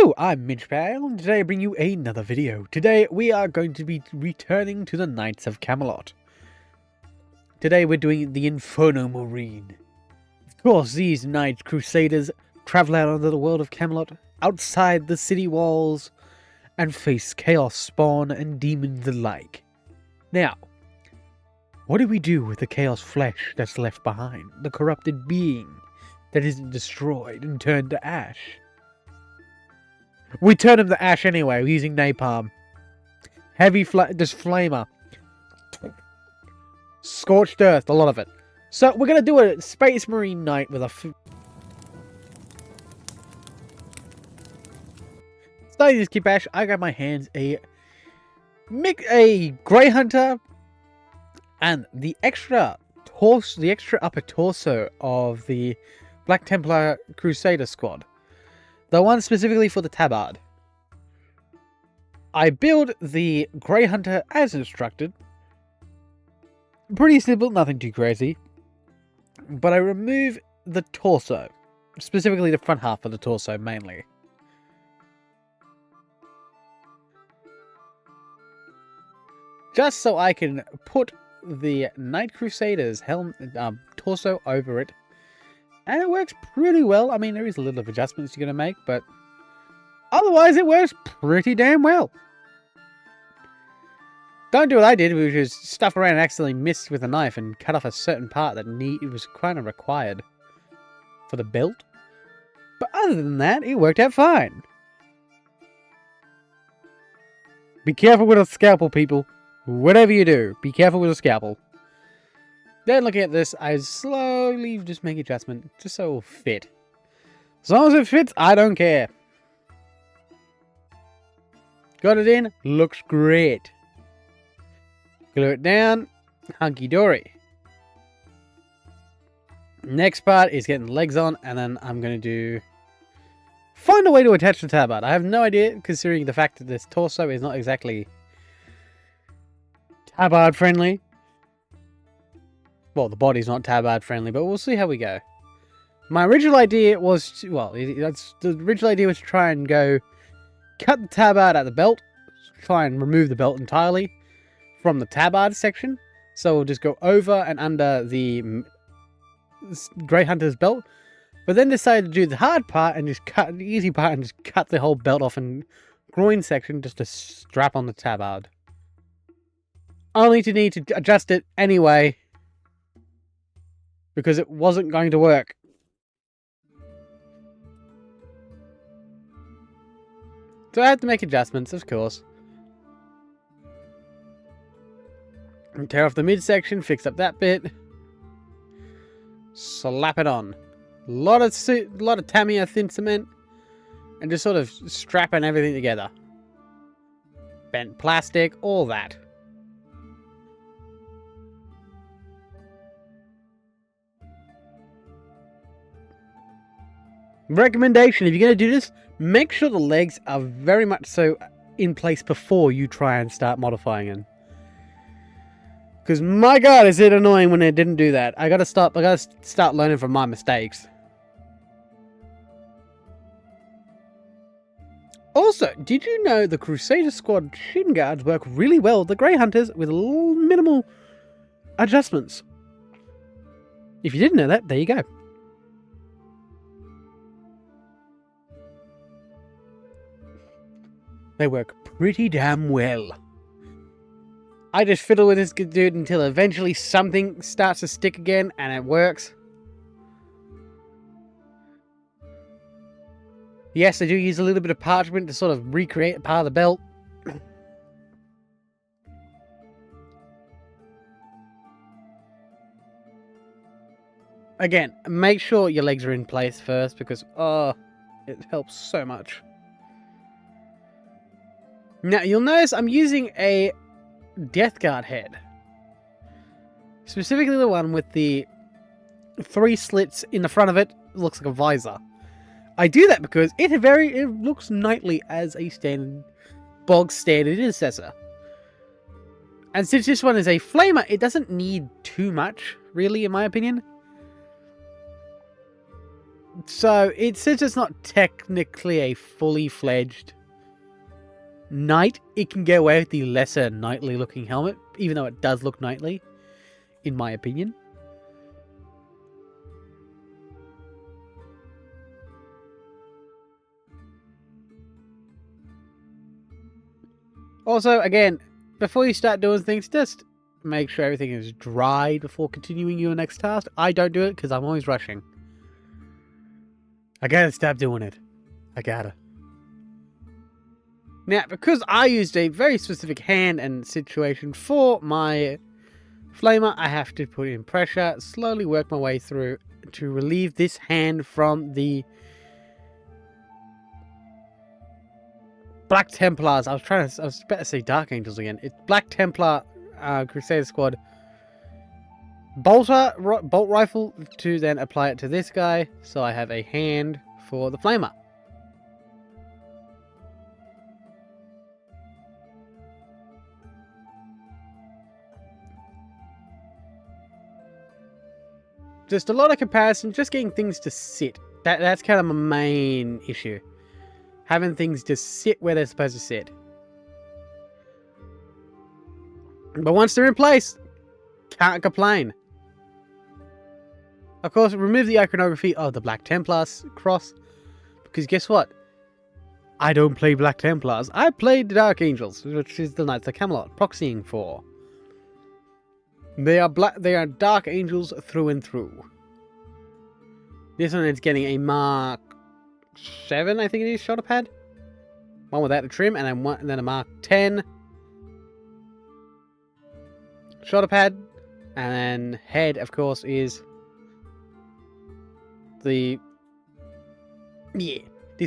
Hello, I'm Minchpal, and today I bring you another video. Today we are going to be returning to the Knights of Camelot. Today we're doing the Inferno Marine. Of course, these knight crusaders travel out into the world of Camelot, outside the city walls, and face chaos spawn and demons alike. Now, what do we do with the chaos flesh that's left behind? The corrupted being that isn't destroyed and turned to ash? We turn him to ash anyway, using napalm. Heavy flamer. Scorched earth, a lot of it. So we're going to do a Space Marine Knight with a... Starting this keep ash, I got my hands a Grey Hunter and the extra upper torso of the Black Templar Crusader squad. The one specifically for the tabard. I build the Grey Hunter as instructed. Pretty simple, nothing too crazy. But I remove the torso. Specifically the front half of the torso, mainly. Just so I can put the Knight Crusader's torso over it. And it works pretty well. I mean, there is a little of adjustments you're going to make, but otherwise it works pretty damn well. Don't do what I did, which was stuff around and accidentally missed with a knife and cut off a certain part that was kind of required for the belt. But other than that, it worked out fine. Be careful with a scalpel, people. Whatever you do, be careful with a scalpel. Then looking at this, I slowly just make adjustment, just so it will fit. As long as it fits, I don't care. Got it in, looks great. Glue it down, hunky-dory. Next part is getting the legs on, and then I'm going to find a way to attach the tabard. I have no idea, considering the fact that this torso is not exactly tabard friendly. Well, the body's not tabard friendly, but we'll see how we go. My original idea was to, try and go cut the tabard at the belt, try and remove the belt entirely from the tabard section. So we'll just go over and under the Grey Hunter's belt, but then decided to do the hard part and just cut the easy part and just cut the whole belt off and groin section just to strap on the tabard. Only to need to adjust it anyway, because it wasn't going to work. So I had to make adjustments, of course. And tear off the midsection, fix up that bit. Slap it on. A lot of Tamiya thin cement. And just sort of strapping everything together. Bent plastic, all that. Recommendation, if you're going to do this, make sure the legs are very much so in place before you try and start modifying them. Because my god, is it annoying when it didn't do that. I gotta start learning from my mistakes. Also, did you know the Crusader Squad shin guards work really well with the Grey Hunters with minimal adjustments? If you didn't know that, there you go. They work pretty damn well. I just fiddle with this dude until eventually something starts to stick again and it works. Yes, I do use a little bit of parchment to sort of recreate a part of the belt. Again, make sure your legs are in place first because, it helps so much. Now, you'll notice I'm using a Death Guard head. Specifically the one with the 3 slits in the front of it. Looks like a visor. I do that because it looks knightly as a bog standard intercessor. And since this one is a flamer, it doesn't need too much, really, in my opinion. So, since it's not technically a fully fledged knight, it can get away with the lesser knightly looking helmet, even though it does look knightly, in my opinion. Also, again, before you start doing things, just make sure everything is dried before continuing your next task. I don't do it because I'm always rushing. I gotta stop doing it. I gotta. Now, because I used a very specific hand and situation for my flamer, I have to put in pressure, slowly work my way through to relieve this hand from the Black Templars. I was about to say Dark Angels again. It's Black Templar Crusader Squad bolt rifle to then apply it to this guy, so I have a hand for the flamer. Just a lot of comparison, just getting things to sit. That's kind of my main issue. Having things just sit where they're supposed to sit. But once they're in place, can't complain. Of course, remove the iconography of the Black Templars cross, because guess what? I don't play Black Templars. I played the Dark Angels, which is the Knights of Camelot, proxying for. They are Dark Angels through and through. This one is getting a Mark 7, I think it is, shoulder pad. One without the trim, and then a Mark 10 shoulder pad, and then head, of course, is this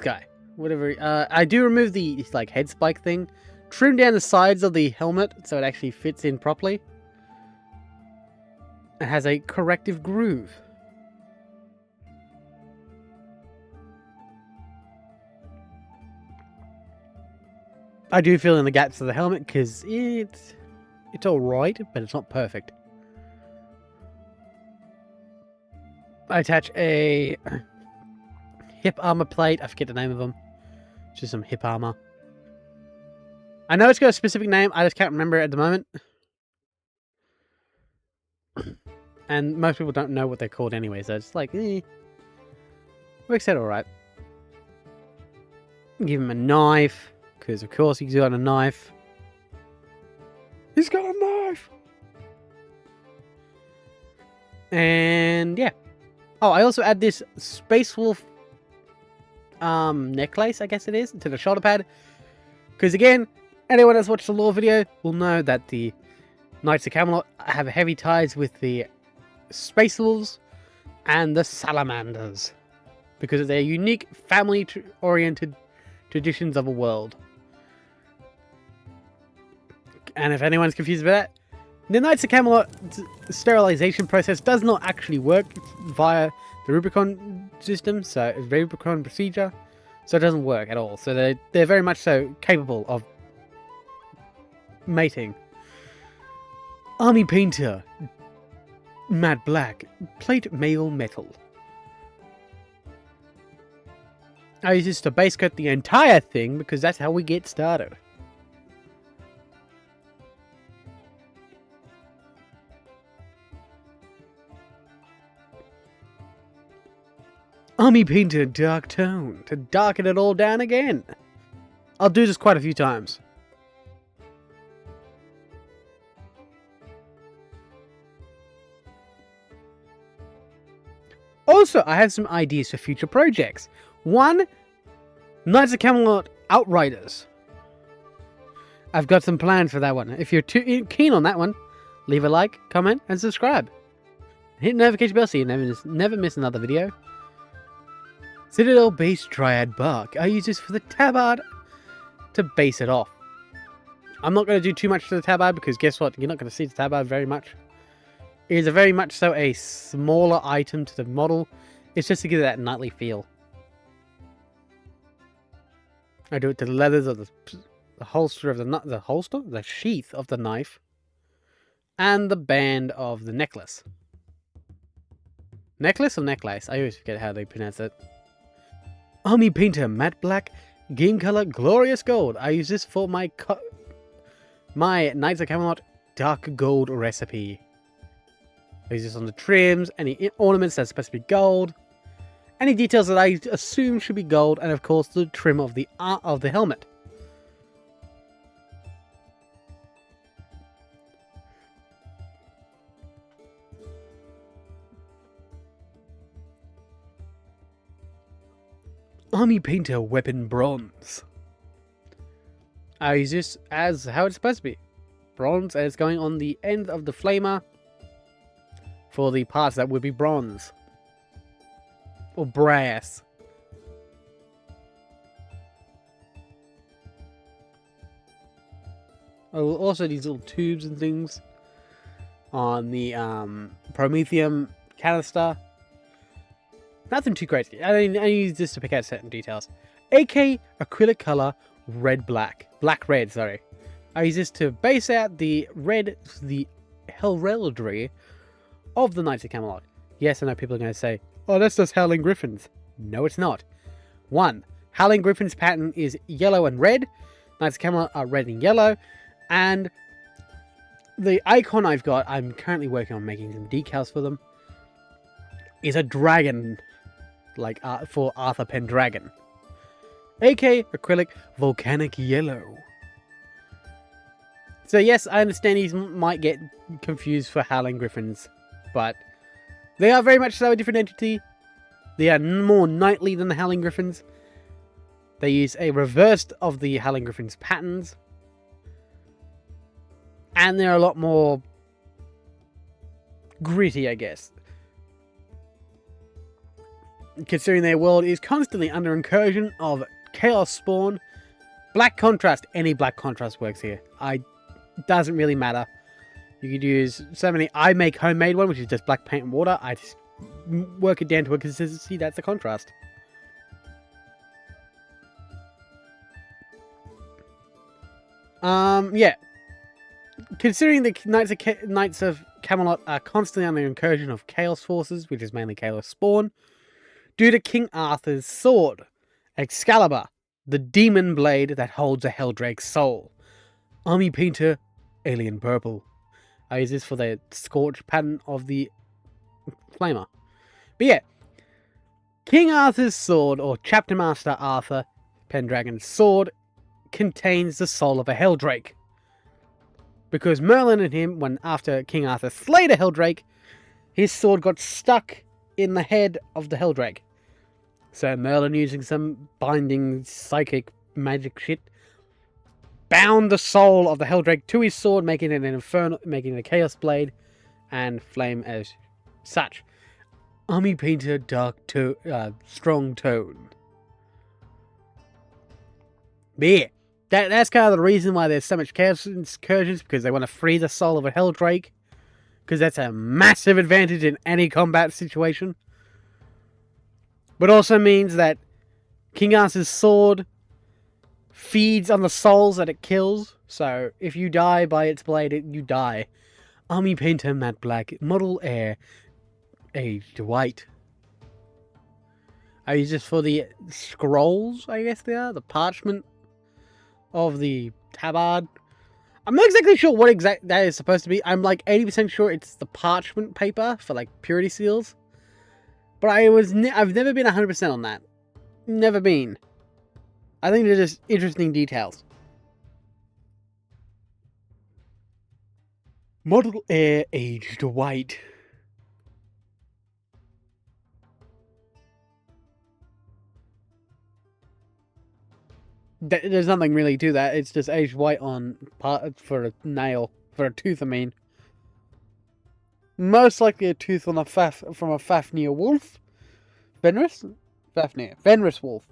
guy. Whatever. I do remove the head spike thing, trim down the sides of the helmet so it actually fits in properly. It has a corrective groove. I do fill in the gaps of the helmet because it's alright, but it's not perfect. I attach a hip armor plate. I forget the name of them. Just some hip armor. I know it's got a specific name. I just can't remember it at the moment. And most people don't know what they're called anyway, so it's like, works out alright. Give him a knife, because of course he's got a knife. He's got a knife! And yeah. Oh, I also add this Space Wolf necklace, I guess it is, to the shoulder pad. Because again, anyone that's watched the lore video will know that the Knights of Camelot have heavy ties with the Space Wolves and the Salamanders, because of their unique family-oriented traditions of a world. And if anyone's confused about that, the Knights of Camelot sterilization process does not actually work via the Rubicon system, so it's Rubicon procedure, so it doesn't work at all. So they're very much so capable of mating. Army Painter, Matte Black, Plate Male Metal. I use this to base coat the entire thing because that's how we get started. Army Painter Dark Tone to darken it all down again. I'll do this quite a few times. Also, I have some ideas for future projects. One, Knights of Camelot Outriders. I've got some plans for that one. If you're too keen on that one, leave a like, comment, and subscribe. Hit the notification bell so you never miss another video. Citadel Base Triad Bark. I use this for the tabard to base it off. I'm not going to do too much to the tabard because guess what? You're not going to see the tabard very much. It is a very much so a smaller item to the model. It's just to give it that knightly feel. I do it to the leathers of the holster of the sheath of the knife, and the band of the necklace. Necklace or necklace? I always forget how they pronounce it. Army Painter Matte Black, Game Color Glorious Gold. I use this for my Knights of Camelot Dark Gold recipe. I use this on the trims, any ornaments that's supposed to be gold, any details that I assume should be gold, and of course the trim of the helmet. Army Painter Weapon Bronze. I use this as how it's supposed to be. Bronze, and it's going on the end of the flamer for the parts that would be bronze. Or brass. Oh, also these little tubes and things on the Promethium canister. Nothing too crazy. I use this to pick out certain details. AK acrylic color black red, sorry. I use this to base out the heraldry of the Knights of Camelot. Yes, I know people are going to say, oh, that's just Howling Griffins. No, it's not. 1. Howling Griffin's pattern is yellow and red. Knights of Camelot are red and yellow. And the icon I've got, I'm currently working on making some decals for them, is a dragon, like for Arthur Pendragon. AK acrylic volcanic yellow. So yes, I understand these might get confused for Howling Griffins, but they are very much so a different entity. They are more knightly than the Howling Griffins. They use a reversed of the Howling Griffins patterns, and they're a lot more gritty, I guess. Considering their world is constantly under incursion of chaos spawn. Black contrast, any black contrast works here. Doesn't really matter. You could use so many. I make homemade one, which is just black paint and water. I just work it down to a consistency. That's the contrast. Yeah. Considering the Knights of Camelot are constantly under incursion of chaos forces, which is mainly chaos spawn, due to King Arthur's sword, Excalibur, the demon blade that holds a Helldrake's soul. Army Painter, Alien Purple. I use this for the scorch pattern of the flamer. But yeah, King Arthur's sword, or Chapter Master Arthur Pendragon's sword, contains the soul of a Helldrake. Because Merlin and him, when after King Arthur slayed a Helldrake, his sword got stuck in the head of the Helldrake. So Merlin, using some binding psychic magic shit, bound the soul of the Helldrake to his sword, making it an Inferno, making it a Chaos Blade, and flame as such. Army Painter Strong Tone. But yeah, that's kind of the reason why there's so much Chaos Incursions, because they want to free the soul of a Helldrake, because that's a massive advantage in any combat situation. But also means that King Arthur's sword feeds on the souls that it kills. So if you die by its blade, you die. Army Painter Matte Black, Model Air, Aged White. I use this for the scrolls, I guess they are. The parchment of the tabard. I'm not exactly sure what that is supposed to be. I'm like 80% sure it's the parchment paper for like purity seals. But I've never been 100% on that. Never been. I think they're just interesting details. Model Air Aged White. There's nothing really to that. It's just aged white on for a nail. For a tooth, I mean. Most likely a tooth on from a Fafnir wolf. Fenris? Fafnir. Fenris wolf.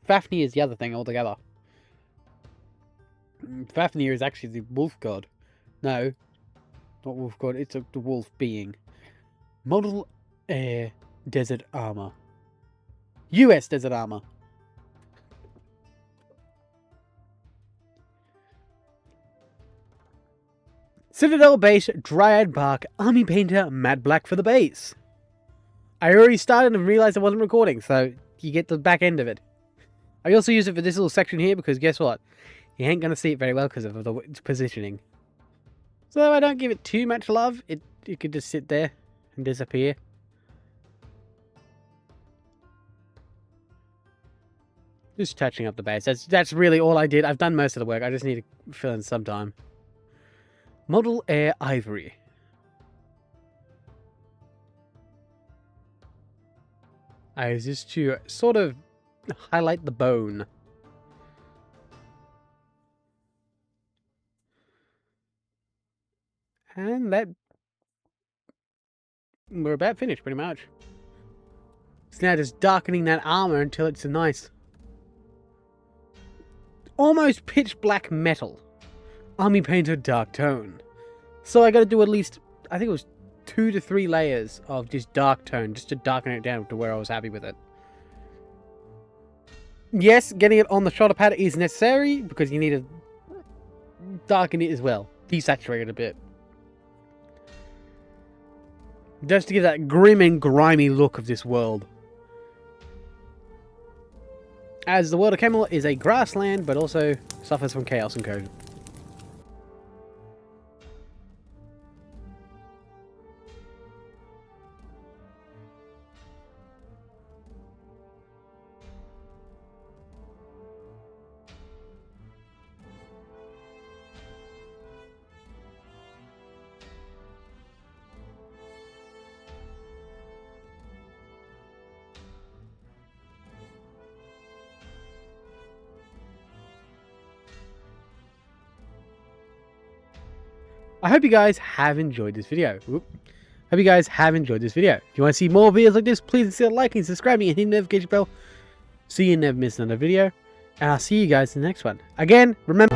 Fafnir is the other thing altogether. Fafnir is actually the wolf god. No. Not wolf god, it's the wolf being. Model Air Desert Armor. US Desert Armor. Citadel Base Dryad Bark Army Painter Matte Black for the base. I already started and realized I wasn't recording, so you get the back end of it. I also use it for this little section here because guess what? You ain't gonna see it very well because of the positioning. So I don't give it too much love. It could just sit there and disappear. Just touching up the base. That's really all I did. I've done most of the work. I just need to fill in some time. Model Air Ivory. Just to sort of highlight the bone. And that... we're about finished, pretty much. It's now just darkening that armor until it's a nice... almost pitch black metal. Army painted dark tone. So I gotta do at least, I think it was 2 to 3 layers of just dark tone, just to darken it down to where I was happy with it. Yes, getting it on the shoulder pad is necessary, because you need to darken it as well. Desaturate it a bit. Just to give that grim and grimy look of this world. As the world of Camelot is a grassland, but also suffers from chaos and code. I hope you guys have enjoyed this video. Hope you guys have enjoyed this video. If you want to see more videos like this, please consider liking, subscribing, and hitting the notification bell so you never miss another video. And I'll see you guys in the next one. Again, remember...